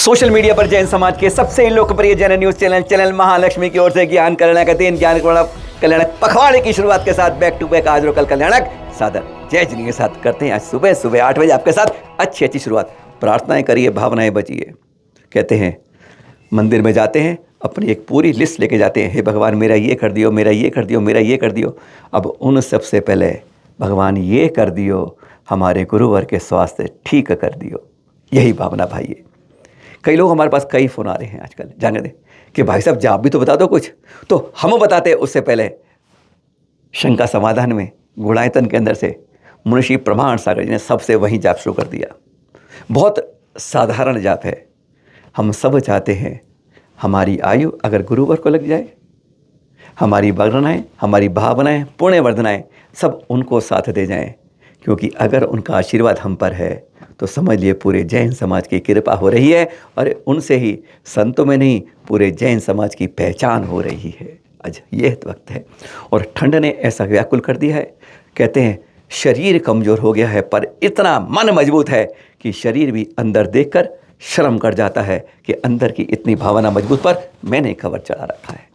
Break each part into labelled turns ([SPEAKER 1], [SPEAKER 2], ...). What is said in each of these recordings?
[SPEAKER 1] Social media पर जैन समाज के सबसे लोकप्रिय जैन न्यूज चैनल महालक्ष्मी की ओर से ज्ञान कल्याण का दिन ज्ञान कल्याणक पखवाड़े की शुरुआत के साथ बैक टू बैक आज और कल कल्याणक सादर जय जिनी के साथ करते हैं। आज सुबह सुबह 8 बजे आपके साथ अच्छी शुरुआत। प्रार्थनाएं करिए, भावनाएं बचिए। कहते हैं मंदिर में जाते हैं, अपनी एक पूरी लिस्ट लेके जाते हैं, हे भगवान मेरा ये कर दियो, मेरा ये कर दियो, मेरा ये कर दियो। अब उन सबसे पहले भगवान ये कर दियो, हमारे गुरुवर के स्वास्थ्य ठीक कर दियो। यही भावना भाई है। कई लोग हमारे पास कई फ़ोन आ रहे हैं आजकल, जाने दें कि भाई साहब जाप भी तो बता दो कुछ। तो हम बताते उससे पहले शंका समाधान में गुणायतन के अंदर से मुनिषी प्रमाण सागर जी ने सबसे वही जाप शुरू कर दिया। बहुत साधारण जाप है। हम सब चाहते हैं हमारी आयु अगर गुरुवर को लग जाए, हमारी वर्णनाएँ, हमारी भावनाएँ, पुण्य वर्धनाएँ सब उनको साथ दे जाएं, क्योंकि अगर उनका आशीर्वाद हम पर है तो समझ लिए पूरे जैन समाज की कृपा हो रही है और उनसे ही संतों में नहीं पूरे जैन समाज की पहचान हो रही है। आज यह वक्त है और ठंड ने ऐसा व्याकुल कर दिया है। कहते हैं शरीर कमज़ोर हो गया है पर इतना मन मजबूत है कि शरीर भी अंदर देखकर शर्म कर जाता है कि अंदर की इतनी भावना मजबूत पर मैंने कवर चढ़ा रखा है।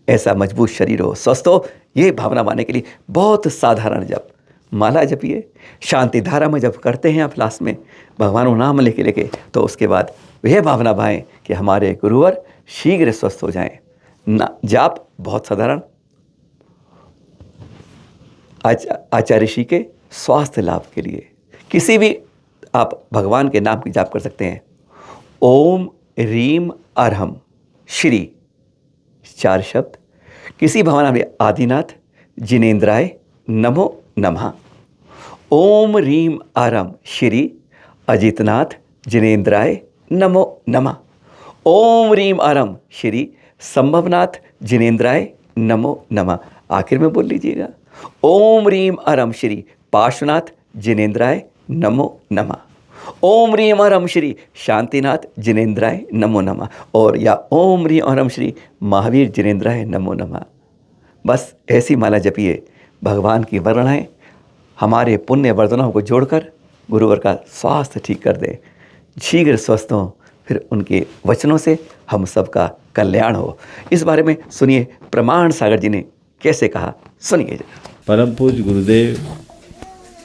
[SPEAKER 1] ऐसा मजबूत शरीर हो, स्वस्थ हो, ये भावना मानने के लिए बहुत साधारण जप माला जपिए। शांति धारा में जब करते हैं आप लास्ट में भगवान नाम लेके तो उसके बाद यह भावना भाएं कि हमारे गुरुवर शीघ्र स्वस्थ हो जाएं। ना जाप बहुत साधारण, आचार्य ऋषि के स्वास्थ्य लाभ के लिए किसी भी आप भगवान के नाम की जाप कर सकते हैं। ओम रीम अरहम श्री 4 शब्द। किसी भावना में आदिनाथ जिनेन्द्राय नमो नमः। ओम रीम आरम श्री अजितनाथ जिनेन्द्राय नमो नमः। ओम रीम आरम श्री संभवनाथ जिनेन्द्राय नमो नमः। आखिर में बोल लीजिएगा ओम रीम आरम श्री पार्श्वनाथ जिनेन्द्राय नमो नमः। ओम रीम आरम श्री शांतिनाथ जिनेन्द्राय नमो नमः। और या ओम रीम आरम श्री महावीर जिनेन्द्राय नमो नमः। बस ऐसी माला जपिए। भगवान की वर्णनाएं हमारे पुण्य वर्धनाओं को जोड़कर गुरुवर का स्वास्थ्य ठीक कर दे, शीघ्र स्वस्थ हों, फिर उनके वचनों से हम सबका कल्याण हो। इस बारे में सुनिए प्रमाण सागर जी ने कैसे कहा, सुनिए।
[SPEAKER 2] परम पूज्य गुरुदेव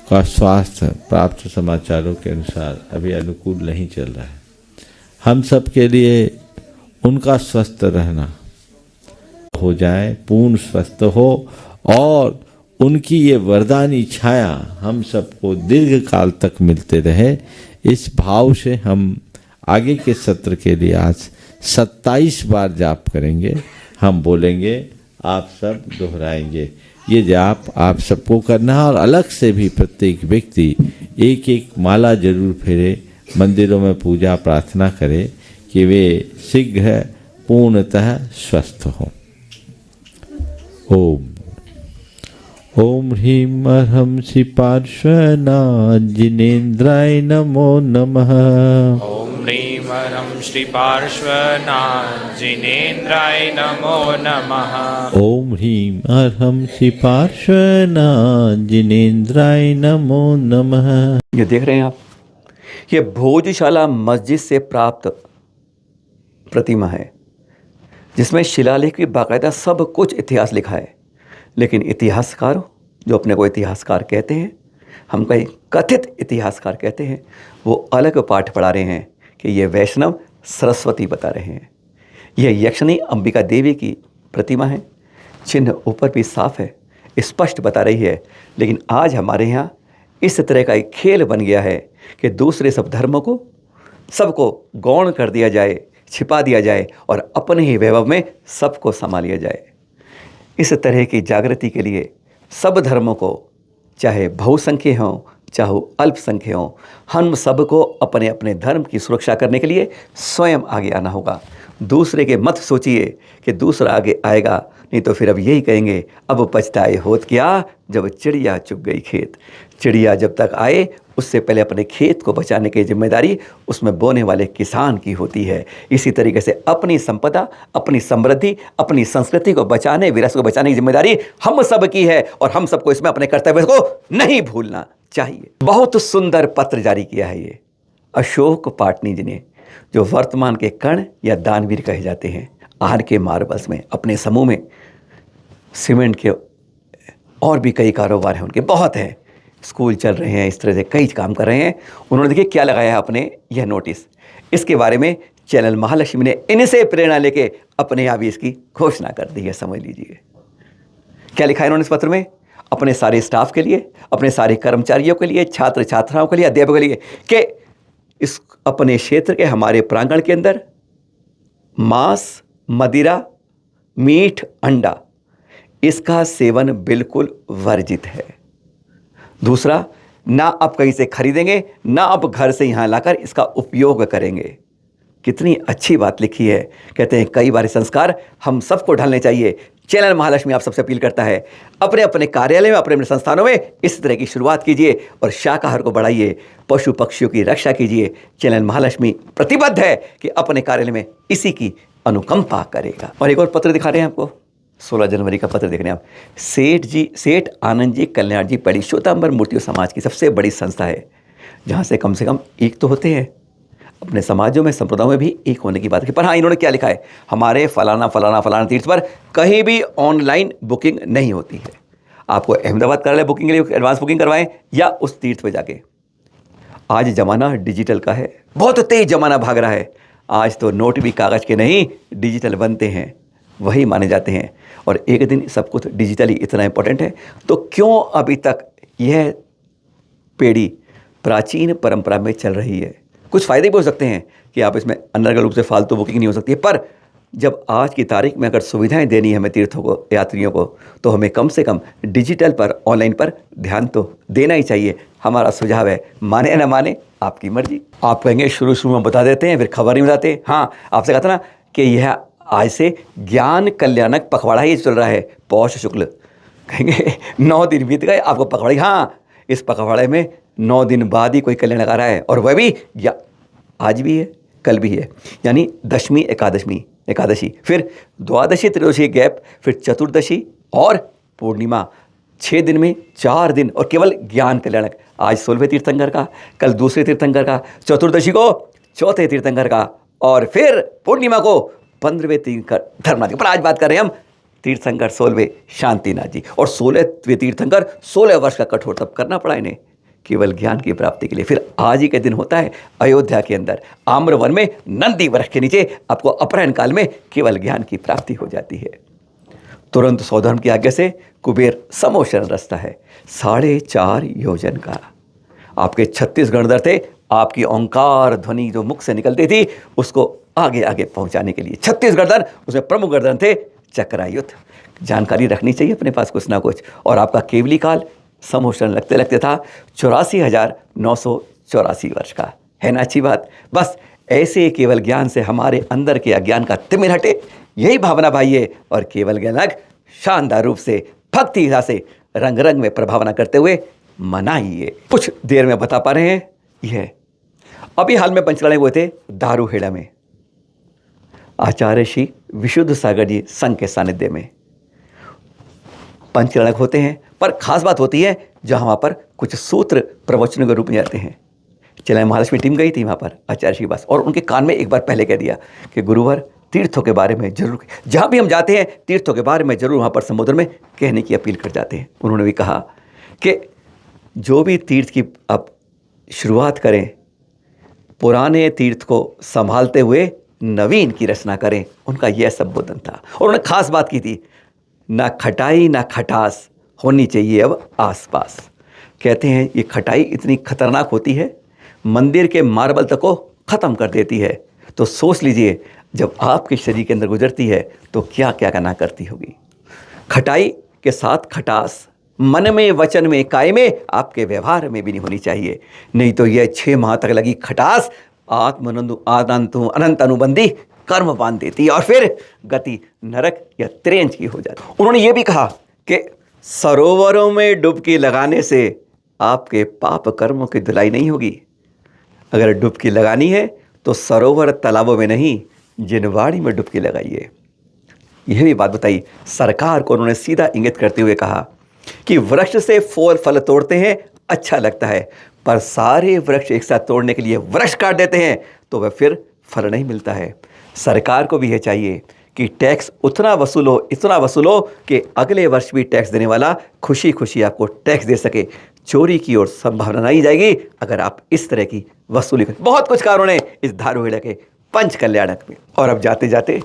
[SPEAKER 2] का स्वास्थ्य प्राप्त समाचारों के अनुसार अभी अनुकूल नहीं चल रहा है। हम सब के लिए उनका स्वस्थ रहना हो जाए, पूर्ण स्वस्थ हो और उनकी ये वरदानी छाया हम सबको दीर्घ काल तक मिलते रहे। इस भाव से हम आगे के सत्र के लिए आज 27 बार जाप करेंगे। हम बोलेंगे, आप सब दोहराएंगे। ये जाप आप सबको करना है और अलग से भी प्रत्येक व्यक्ति एक एक माला जरूर फेरे, मंदिरों में पूजा प्रार्थना करे कि वे शीघ्र पूर्णतः स्वस्थ हों। ओम ओम ह्रीं अर्हं श्री पार्श्वनाथ जिनेन्द्राय नमो नमः।
[SPEAKER 3] ओम ह्रीं अर्हं श्री पार्श्वनाथ जिनेन्द्राय नमो नमः।
[SPEAKER 2] ओम ह्रीं अर्हं श्री पार्श्वनाथ जिनेन्द्राय नमो नमः।
[SPEAKER 1] ये देख रहे हैं आप, ये भोजशाला मस्जिद से प्राप्त प्रतिमा है जिसमें शिलालेख की बाकायदा सब कुछ इतिहास लिखा है। लेकिन इतिहासकार जो अपने को इतिहासकार कहते हैं, हम कहीं कथित इतिहासकार कहते हैं, वो अलग पाठ पढ़ा रहे हैं कि ये वैष्णव सरस्वती बता रहे हैं। यह यक्षिणी अंबिका देवी की प्रतिमा है। चिन्ह ऊपर भी साफ है, स्पष्ट बता रही है। लेकिन आज हमारे यहाँ इस तरह का एक खेल बन गया है कि दूसरे सब धर्मों को सबको गौण कर दिया जाए, छिपा दिया जाए और अपने ही वैभव में सबको समा लिया जाए। इस तरह की जागृति के लिए सब धर्मों को, चाहे बहुसंख्य हों चाहे अल्पसंख्य हों, हम सबको अपने अपने धर्म की सुरक्षा करने के लिए स्वयं आगे आना होगा। दूसरे के मत सोचिए कि दूसरा आगे आएगा, नहीं तो फिर अब यही कहेंगे अब पछताए होत क्या जब चिड़िया चुग गई खेत। चिड़िया जब तक आए उससे पहले अपने खेत को बचाने की जिम्मेदारी उसमें बोने वाले किसान की होती है। इसी तरीके से अपनी संपदा, अपनी समृद्धि, अपनी संस्कृति को बचाने, विरासत को बचाने की जिम्मेदारी हम सब की है और हम सबको इसमें अपने कर्तव्य को नहीं भूलना चाहिए। बहुत सुंदर पत्र जारी किया है ये अशोक पाटनी जी ने। जो वर्तमान के कर्ण या दानवीर कहे जाते हैं। आर के मार्बल्स में अपने समूह में सीमेंट के और भी कई कारोबार हैं उनके, बहुत हैं, स्कूल चल रहे हैं, इस तरह से कई काम कर रहे हैं। उन्होंने देखिए क्या लगाया है अपने यह नोटिस, इसके बारे में चैनल महालक्ष्मी ने इनसे प्रेरणा लेके अपने आप ही इसकी घोषणा कर दी है। समझ लीजिए क्या लिखा है इन्होंने इस पत्र में, अपने सारे स्टाफ के लिए, अपने सारे कर्मचारियों के लिए, छात्र छात्राओं के लिए, अध्यापकों के लिए, कि इस अपने क्षेत्र के हमारे प्रांगण के अंदर मांस, मदिरा, मीठ, अंडा इसका सेवन बिल्कुल वर्जित है। दूसरा, ना आप कहीं से खरीदेंगे, ना आप घर से यहाँ लाकर इसका उपयोग करेंगे। कितनी अच्छी बात लिखी है। कहते हैं कई बार संस्कार हम सबको ढालने चाहिए। चैनल महालक्ष्मी आप सबसे अपील करता है, अपने अपने कार्यालय में, अपने अपने संस्थानों में इस तरह की शुरुआत कीजिए और शाकाहार को बढ़ाइए, पशु पक्षियों की रक्षा कीजिए। चैनल महालक्ष्मी प्रतिबद्ध है कि अपने कार्यालय में इसी की अनुकंपा करेगा। और एक और पत्र दिखा रहे हैं आपको, 16 जनवरी का पत्र देख रहे हैं आप। सेठ आनंद जी कल्याण जी पड़ी श्वेतांबर मूर्तियों समाज की सबसे बड़ी संस्था है, जहाँ से कम एक तो होते हैं, अपने समाजों में, संप्रदायों में भी एक होने की बात है। पर हाँ, इन्होंने क्या लिखा है, हमारे फलाना तीर्थ पर कहीं भी ऑनलाइन बुकिंग नहीं होती है। आपको अहमदाबाद कार्यालय बुकिंग के लिए एडवांस बुकिंग करवाएं या उस तीर्थ पे जाके। आज ज़माना डिजिटल का है, बहुत तेज ज़माना भाग रहा है। आज तो नोट भी कागज़ के नहीं डिजिटल बनते हैं, वही माने जाते हैं। और एक दिन सब कुछ डिजिटली इतना इंपॉर्टेंट है, तो क्यों अभी तक यह पीढ़ी प्राचीन परंपरा में चल रही है। कुछ फ़ायदे भी हो सकते हैं कि आप इसमें अनर्गल रूप से फालतू बुकिंग नहीं हो सकती है, पर जब आज की तारीख में अगर सुविधाएं देनी है हमें तीर्थों को, यात्रियों को, तो हमें कम से कम डिजिटल पर, ऑनलाइन पर ध्यान तो देना ही चाहिए। हमारा सुझाव है, माने न माने आपकी मर्जी। आप कहेंगे शुरू में बता देते हैं, फिर खबर नहीं बताते। हाँ, आपसे कहा था ना कि यह आज से ज्ञान कल्याणक पखवाड़ा ही चल रहा है, पौष शुक्ल। कहेंगे 9 दिन बीत गए, आपको पखवाड़ा। हाँ, इस पखवाड़े में 9 दिन बाद ही कोई कल्याणक आ रहा है, और वह भी आज भी है, कल भी है, यानी दशमी एकादशी, फिर द्वादशी त्रयोदशी गैप, फिर चतुर्दशी और पूर्णिमा। 6 दिन में 4 दिन, और केवल ज्ञान कल्याणक। आज 16वें तीर्थंकर का, कल दूसरे तीर्थंकर का, चतुर्दशी को चौथे तीर्थंकर का, और फिर पूर्णिमा को 15वें तीर्थंकर धर्मनाथ। पर आज बात कर रहे हैं हम तीर्थंकर 16वें शांतिनाथ जी, और 16वें तीर्थंकर 16 वर्ष का कठोर तप करना पड़ा इन्हें केवल ज्ञान की प्राप्ति के लिए। फिर आज ही के दिन होता है अयोध्या के अंदर आम्रवन में नंदी वृक्ष के नीचे आपको अपराह्न काल में केवल ज्ञान की प्राप्ति हो जाती है। तुरंत सौधर्म की आज्ञा से कुबेर समोशरण रचता है 4.5 योजन का। आपके 36 गणधर थे, आपकी ओंकार ध्वनि जो मुख से निकलती थी उसको आगे आगे पहुंचाने के लिए 36 गणधर, उसमें प्रमुख गणधर थे चक्रायुध। जानकारी रखनी चाहिए अपने पास कुछ ना कुछ। और आपका केवली काल समोषण लगते लगते था 84,984 वर्ष का। है ना अच्छी बात। बस ऐसे केवल ज्ञान से हमारे अंदर के अज्ञान का तिमिर हटे, यही भावना भाइये, और केवल ज्ञान शानदार रूप से भक्ति से रंग रंग में प्रभावना करते हुए मनाइए। कुछ देर में बता पा रहे हैं यह अभी हाल में पंचकर्णे हुए थे दारूहेड़ा में, आचार्य श्री विशुद्ध सागर जी संघ के सानिध्य में। पंचकर्णक होते हैं, पर खास बात होती है जहाँ वहाँ पर कुछ सूत्र प्रवचनों के रूप में आते हैं। चैनल महालक्ष्मी टीम गई थी वहाँ पर आचार्य श्री के पास, और उनके कान में एक बार पहले कह दिया कि गुरुवर तीर्थों के बारे में जरूर, जहाँ भी हम जाते हैं तीर्थों के बारे में जरूर वहाँ पर संबोधन में कहने की अपील कर जाते हैं। उन्होंने भी कहा कि जो भी तीर्थ की आप शुरुआत करें, पुराने तीर्थ को संभालते हुए नवीन की रचना करें। उनका यह संबोधन था। और उन्होंने खास बात की थी, ना खटाई ना खटास होनी चाहिए अब आसपास। कहते हैं ये खटाई इतनी खतरनाक होती है, मंदिर के मार्बल तक को ख़त्म कर देती है। तो सोच लीजिए जब आपके शरीर के अंदर गुजरती है तो क्या क्या करना करती होगी। खटाई के साथ खटास मन में, वचन में, काय में, आपके व्यवहार में भी नहीं होनी चाहिए। नहीं तो यह 6 माह तक लगी खटास अनंत अनुबंधी कर्म बांध देती है, और फिर गति नरक या त्रेंच की हो जाती है। उन्होंने ये भी कहा कि सरोवरों में डुबकी लगाने से आपके पाप कर्मों की धुलाई नहीं होगी। अगर डुबकी लगानी है तो सरोवर तालाबों में नहीं, जिनवाड़ी में डुबकी लगाइए। यह भी बात बताई सरकार को। उन्होंने सीधा इंगित करते हुए कहा कि वृक्ष से फल तोड़ते हैं अच्छा लगता है, पर सारे वृक्ष एक साथ तोड़ने के लिए वृक्ष काट देते हैं तो वह फिर फल नहीं मिलता है। सरकार को भी ये चाहिए कि टैक्स इतना वसूलो कि अगले वर्ष भी टैक्स देने वाला खुशी खुशी आपको टैक्स दे सके। चोरी की ओर संभावना नहीं जाएगी अगर आप इस तरह की वसूली करें। बहुत कुछ कारण है इस धारूहेड़ा के पंच कल्याणक में। और अब जाते जाते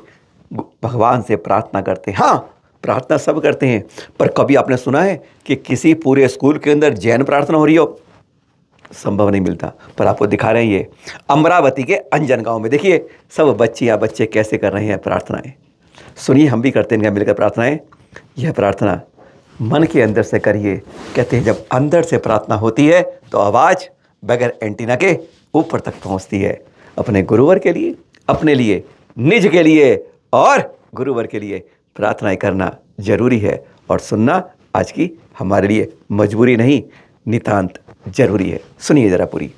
[SPEAKER 1] भगवान से प्रार्थना करते हैं। हाँ, प्रार्थना सब करते हैं, पर कभी आपने सुना है कि किसी पूरे स्कूल के अंदर जैन प्रार्थना हो रही हो? संभव नहीं मिलता। पर आपको दिखा रहे हैं ये अमरावती के अंजन गांव में। देखिए सब बच्चे कैसे कर रहे हैं प्रार्थनाएं। सुनिए, हम भी करते हैं मिलकर प्रार्थनाएं। यह प्रार्थना मन के अंदर से करिए। कहते हैं जब अंदर से प्रार्थना होती है तो आवाज़ बगैर एंटीना के ऊपर तक पहुंचती है। अपने गुरुवर के लिए, अपने लिए, निज के लिए और गुरुवर के लिए प्रार्थनाएं करना जरूरी है, और सुनना आज की हमारे लिए मजबूरी नहीं, नितांत जरूरी है। सुनिए जरा पूरी।